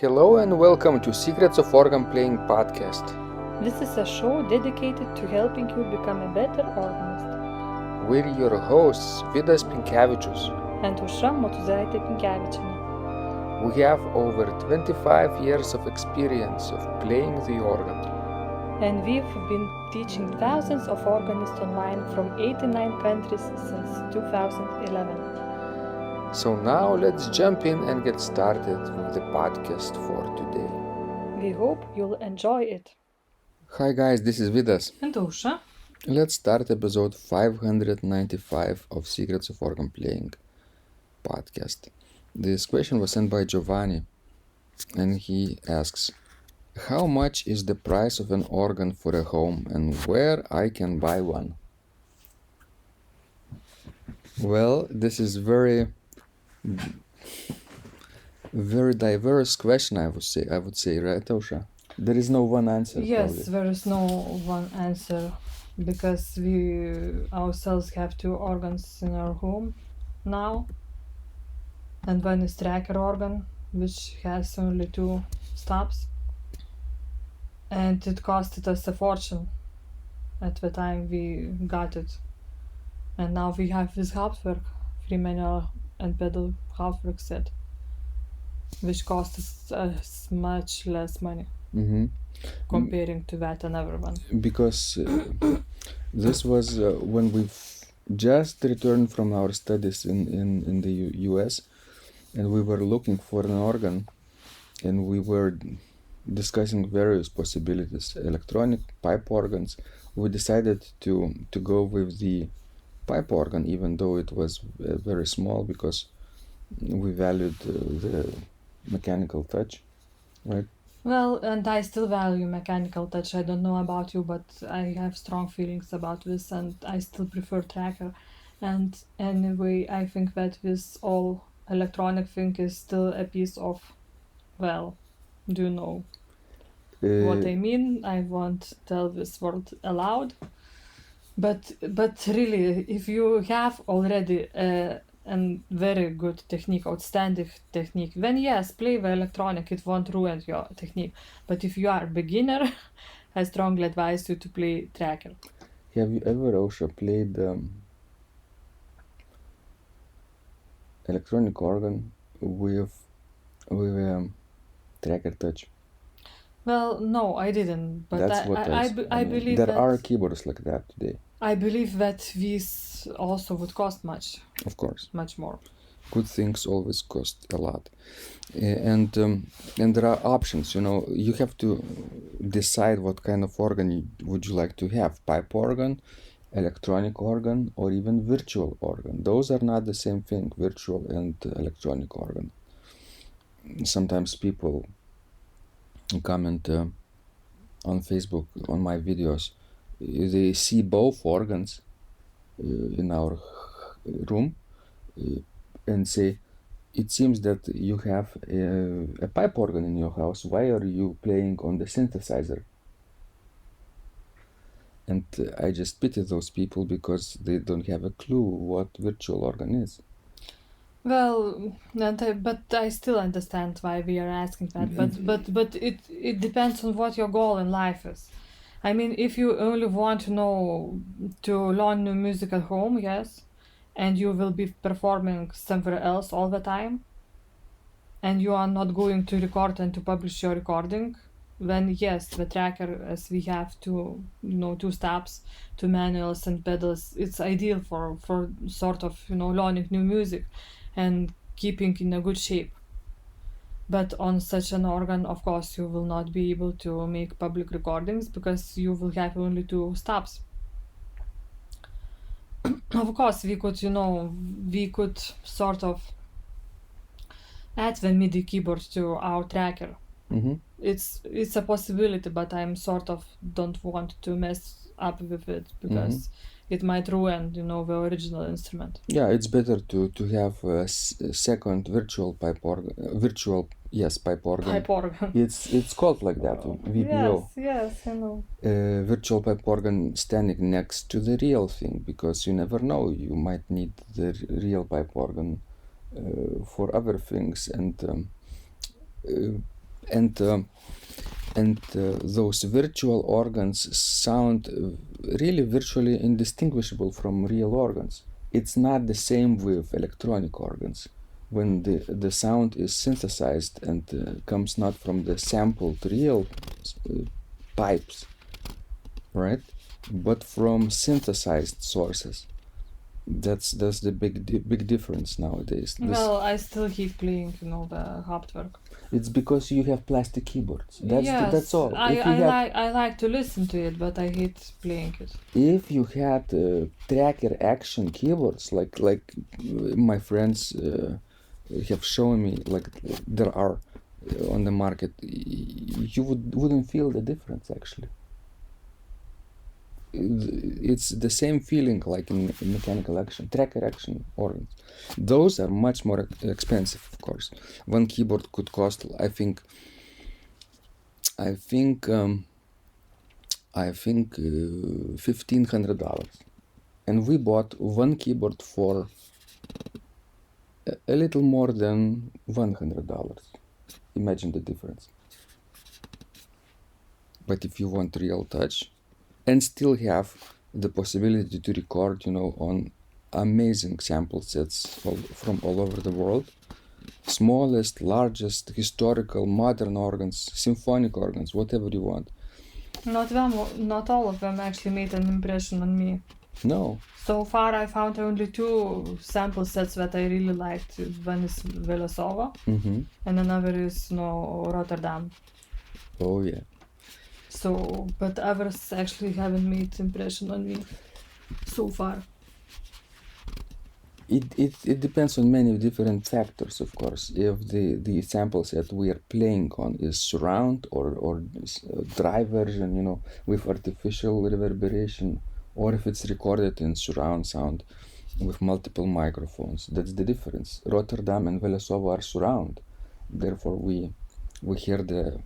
Hello and welcome to Secrets of Organ Playing podcast. This is a show dedicated to helping you become a better organist. We're your hosts, Vidas Pinkevičius. And Aušra Motuzaitė Pinkevičienė. We have over 25 years of experience of playing the organ. And we've been teaching thousands of organists online from 89 countries since 2011. So now let's jump in and get started with the podcast for today. We hope you'll enjoy it. Hi guys, this is Vidas. And Aušra. Let's start episode 595 of Secrets of Organ Playing podcast. This question was sent by Giovanni, and he asks, how much is the price of an organ for a home and where I can buy one? Well, this is very diverse question, I would say, right, Ausra? There is no one answer. Yes, probably. there is no one answer because we ourselves have two organs in our home now. And one is tracker organ, which has only two stops. And it costed us a fortune at the time we got it. And now we have this Hauptwerk, 3 manual and pedal Hauptwerk set, which costs us much less money comparing to that another one. Because this was when we just returned from our studies in the US, and we were looking for an organ, and we were discussing various possibilities, electronic, pipe organs. We decided to go with the pipe organ, even though it was very small, because we valued the mechanical touch, right? Well, and I still value mechanical touch. I don't know about you, but I have strong feelings about this, and I still prefer tracker. And anyway, I think that this all electronic thing is still a piece of, well, do you know what I mean? I won't tell this word aloud. But really, if you have already a very good technique, outstanding technique, then yes, play the electronic, it won't ruin your technique. But if you are a beginner, I strongly advise you to play tracker. Have you ever, Ausra, played electronic organ with tracker touch? Well, no, I didn't. But That's what I believe there that are keyboards like that today. I believe that these also would cost much. Of course. Much more. Good things always cost a lot. And there are options, you have to decide what kind of organ would you like to have. Pipe organ, electronic organ, or even virtual organ. Those are not the same thing, virtual and electronic organ. Sometimes people comment on Facebook on my videos. They see both organs in our room and say, it seems that you have a pipe organ in your house. Why are you playing on the synthesizer? And I just pity those people because they don't have a clue what virtual organ is. Well, but I still understand why we are asking that. But it depends on what your goal in life is. I mean, if you only want to learn new music at home, yes, and you will be performing somewhere else all the time, and you are not going to record and to publish your recording, then yes, the tracker, as we have two stops, two manuals and pedals, it's ideal for sort of learning new music and keeping in a good shape. But on such an organ, of course, you will not be able to make public recordings because you will have only two stops. Of course, we could sort of add the MIDI keyboard to our tracker. Mm-hmm. It's a possibility, but I'm sort of don't want to mess up with it because it might ruin, the original instrument. Yeah, it's better to have a second virtual pipe organ. Pipe organ. Pipe organ. It's called like that, VPO. Yes, I know. Virtual pipe organ standing next to the real thing, because you never know, you might need the real pipe organ for other things, and and those virtual organs sound really virtually indistinguishable from real organs. It's not the same with electronic organs, when the sound is synthesized and comes not from the sampled real pipes, right, but from synthesized sources. That's the big difference nowadays. Well, I still keep playing, the Hauptwerk. It's because you have plastic keyboards. Yes, That's all. I like to listen to it, but I hate playing it. If you had tracker action keyboards, like my friends have shown me, like there are on the market, you wouldn't feel the difference actually. It's the same feeling like in mechanical action, tracker action organs. Those are much more expensive, of course. One keyboard could cost, I think $1,500, and we bought one keyboard for a little more than $100. Imagine the difference. But if you want real touch and still have the possibility to record, on amazing sample sets from all over the world, smallest, largest, historical, modern organs, symphonic organs, whatever you want. Not all of them actually made an impression on me. No. So far, I found only 2 sample sets that I really liked. One is Velosova, and another is Rotterdam. Oh yeah. So, but others actually haven't made impression on me so far. It depends on many different factors, of course. If the sample set we are playing on is surround or dry version, with artificial reverberation, or if it's recorded in surround sound with multiple microphones, that's the difference. Rotterdam and Velosova are surround, therefore we hear the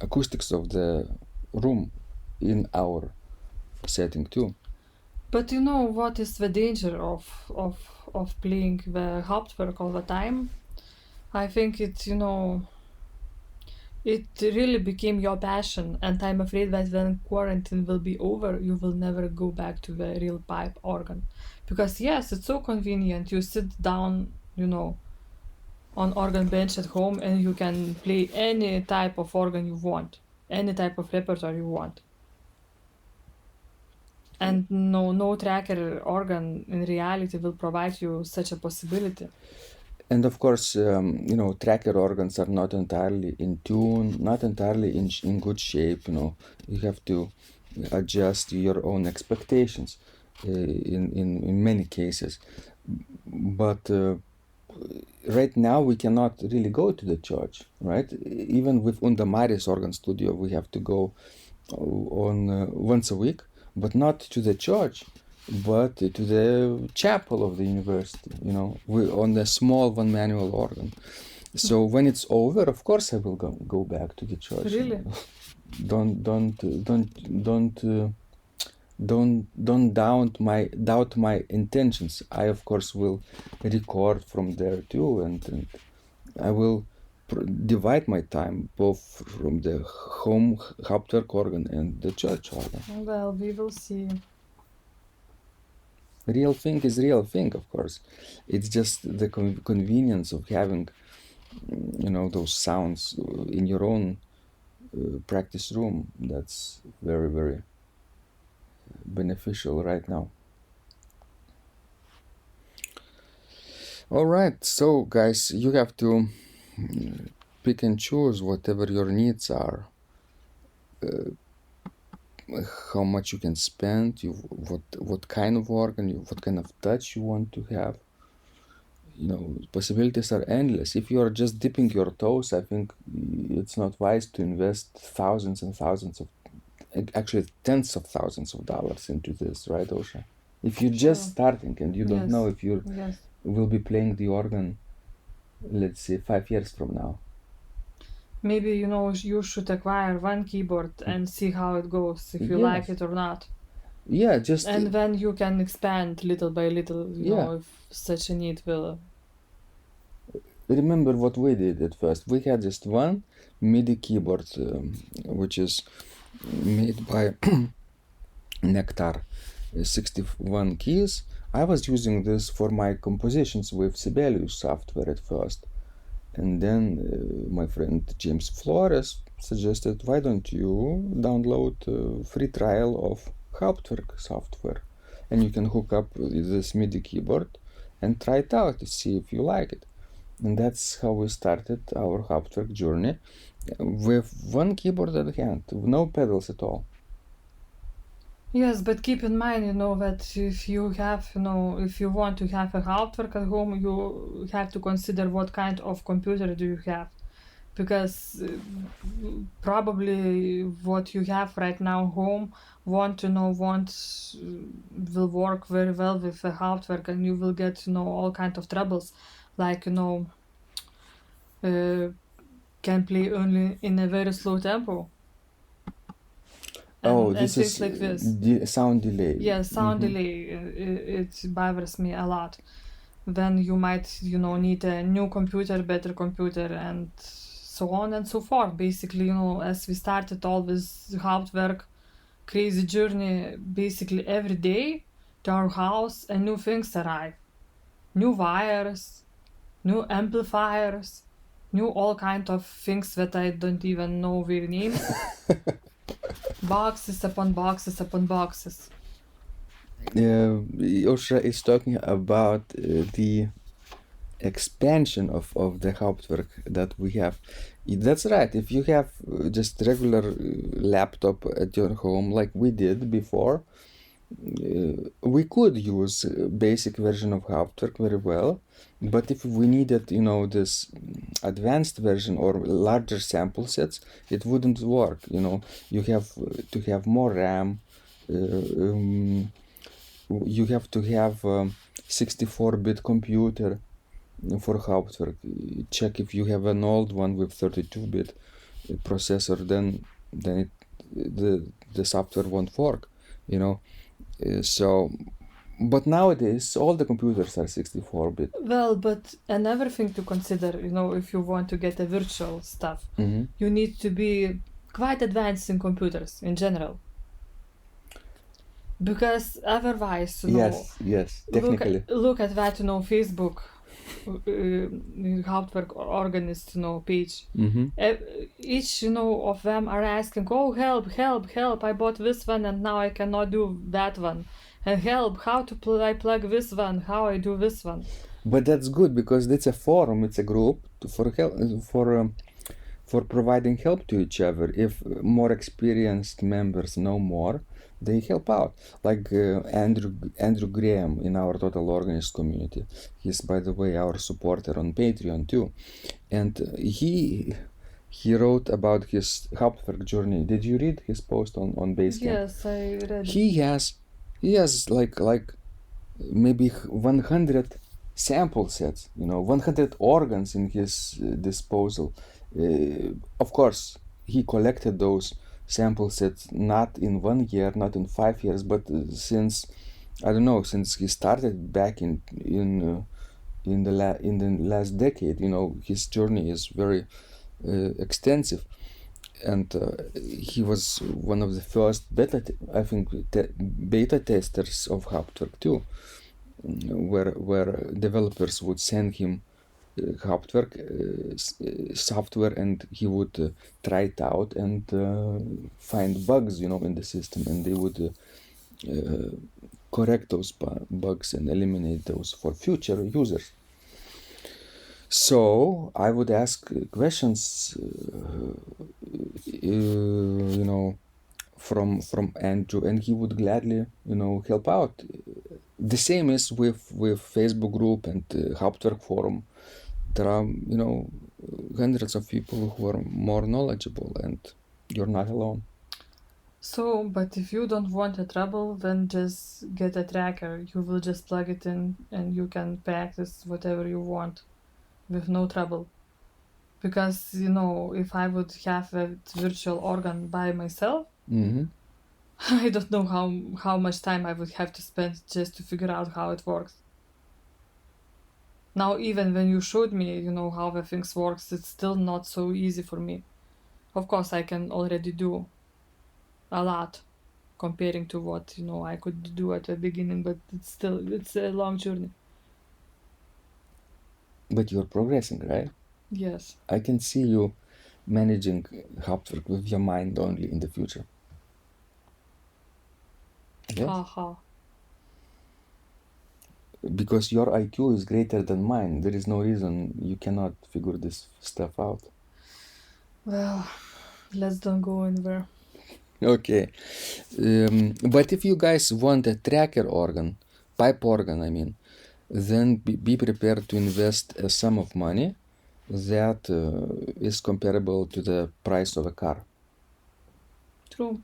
acoustics of the room in our setting too. But you know what is the danger of playing the Hauptwerk all the time? I think it really became your passion, and I'm afraid that when quarantine will be over, you will never go back to the real pipe organ. Because yes, it's so convenient. You sit down, on organ bench at home, and you can play any type of organ you want, any type of repertoire you want. And no tracker organ in reality will provide you such a possibility. And of course, tracker organs are not entirely in tune, not entirely in good shape. You have to adjust your own expectations in many cases. But right now we cannot really go to the church, right? Even with Undamari's organ studio, we have to go on once a week, but not to the church, but to the chapel of the university, on the small one manual organ. So when it's over, of course I will go back to the church. Really? Don't doubt my intentions. I of course will record from there too, and I will divide my time both from the home Hauptwerk organ and the church organ. Well, we will see. Real thing is real thing, of course. It's just the convenience of having, those sounds in your own practice room. That's very, very beneficial right now. All right, so guys, you have to pick and choose whatever your needs are. How much you can spend, what kind of organ, what kind of touch you want to have. Possibilities are endless. If you are just dipping your toes, I think it's not wise to invest thousands and thousands of, actually tens of thousands of dollars into this, right, Osha? If you're just starting and you don't know if you will be playing the organ, let's say 5 years from now. Maybe, you should acquire one keyboard and see how it goes, if you like it or not. Yeah, just... And then you can expand little by little, if such a need will... remember what we did at first. We had just one MIDI keyboard, which is made by Nectar, 61 keys. I was using this for my compositions with Sibelius software at first. And then my friend James Flores suggested, why don't you download a free trial of Hauptwerk software? And you can hook up this MIDI keyboard and try it out to see if you like it. And that's how we started our Hauptwerk journey with one keyboard at hand, no pedals at all. Yes, but keep in mind, that if you have, if you want to have a Hauptwerk at home, you have to consider what kind of computer do you have. Because probably what you have right now home will work very well with a Hauptwerk, and you will get, all kind of troubles, like, can play only in a very slow tempo. And This things is like this. sound delay. Yes, sound delay. It bothers me a lot. Then you might, need a new computer, better computer, and so on and so forth. Basically, as we started all this Hauptwerk crazy journey, basically every day to our house, and new things arrive. New wires, new amplifiers, new all kind of things that I don't even know their names. Boxes upon boxes upon boxes. Osha is talking about the expansion of the Hauptwerk that we have. That's right. If you have just regular laptop at your home, like we did before, we could use basic version of Hauptwerk very well. But if we needed, this advanced version or larger sample sets, it wouldn't work. You have to have more RAM. You have to have 64-bit computer for Hauptwerk. Check if you have an old one with 32-bit processor, then the software won't work. So, but nowadays all the computers are 64-bit. Well, but another thing to consider, if you want to get a virtual stuff, you need to be quite advanced in computers in general. Because otherwise, yes, technically. Look at that, Facebook Hauptwerk organist, page. Each, of them are asking, oh, help, I bought this one and now I cannot do that one. And help, how to I plug this one, how I do this one. But that's good because it's a forum, it's a group for help, for providing help to each other. If more experienced members know more, they help out. Like Andrew Graham in our Total Organist community. He's, by the way, our supporter on Patreon too. And he wrote about his Hauptwerk journey. Did you read his post on Basecamp? Yes, I read. He has like maybe 100 sample sets, 100 organs in his disposal. Of course, he collected those sample sets not in 1 year, not in 5 years, but since since he started back in the last decade. His journey is very extensive, and he was one of the first beta testers of Hauptwerk too, where developers would send him Hauptwerk software, and he would try it out and find bugs, in the system, and they would correct those bugs and eliminate those for future users. So I would ask questions, from Andrew, and he would gladly, help out. The same is with Facebook group and Hauptwerk forum. There are, hundreds of people who are more knowledgeable, and you're not alone. So, but if you don't want a trouble, then just get a tracker. You will just plug it in and you can practice whatever you want with no trouble. Because, if I would have a virtual organ by myself, I don't know how much time I would have to spend just to figure out how it works. Now, even when you showed me, how the things works, it's still not so easy for me. Of course, I can already do a lot comparing to what, I could do at the beginning, but it's a long journey. But you're progressing, right? Yes. I can see you managing Hauptwerk with your mind only in the future. Yes? Haha. Because your IQ is greater than mine. There is no reason you cannot figure this stuff out. Well, let's don't go in there. Okay. But if you guys want a tracker organ, pipe organ, I mean, then be prepared to invest a sum of money that is comparable to the price of a car. True.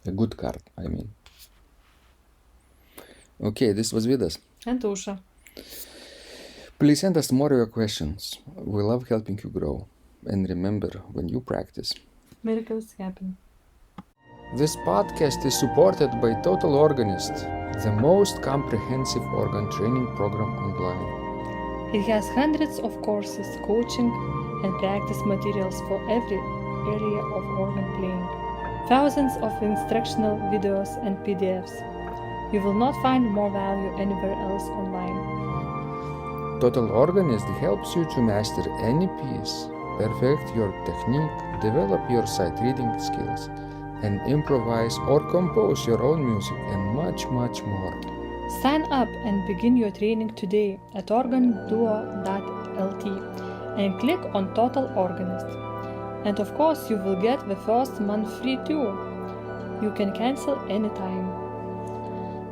A good car, I mean. Okay, this was Vidas. And Usha. Please send us more of your questions. We love helping you grow. And remember, when you practice, Miracles happen. This podcast is supported by Total Organist, the most comprehensive organ training program online. It has hundreds of courses, coaching, and practice materials for every area of organ playing. Thousands of instructional videos and PDFs. You will not find more value anywhere else online. Total Organist helps you to master any piece, perfect your technique, develop your sight reading skills, and improvise or compose your own music, and much, much more. Sign up and begin your training today at organduo.lt and click on Total Organist. And of course, you will get the first month free too. You can cancel anytime.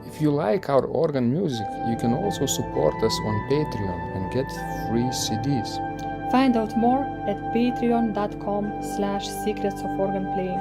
If you like our organ music, you can also support us on Patreon and get free CDs. Find out more at patreon.com/secrets of organ playing.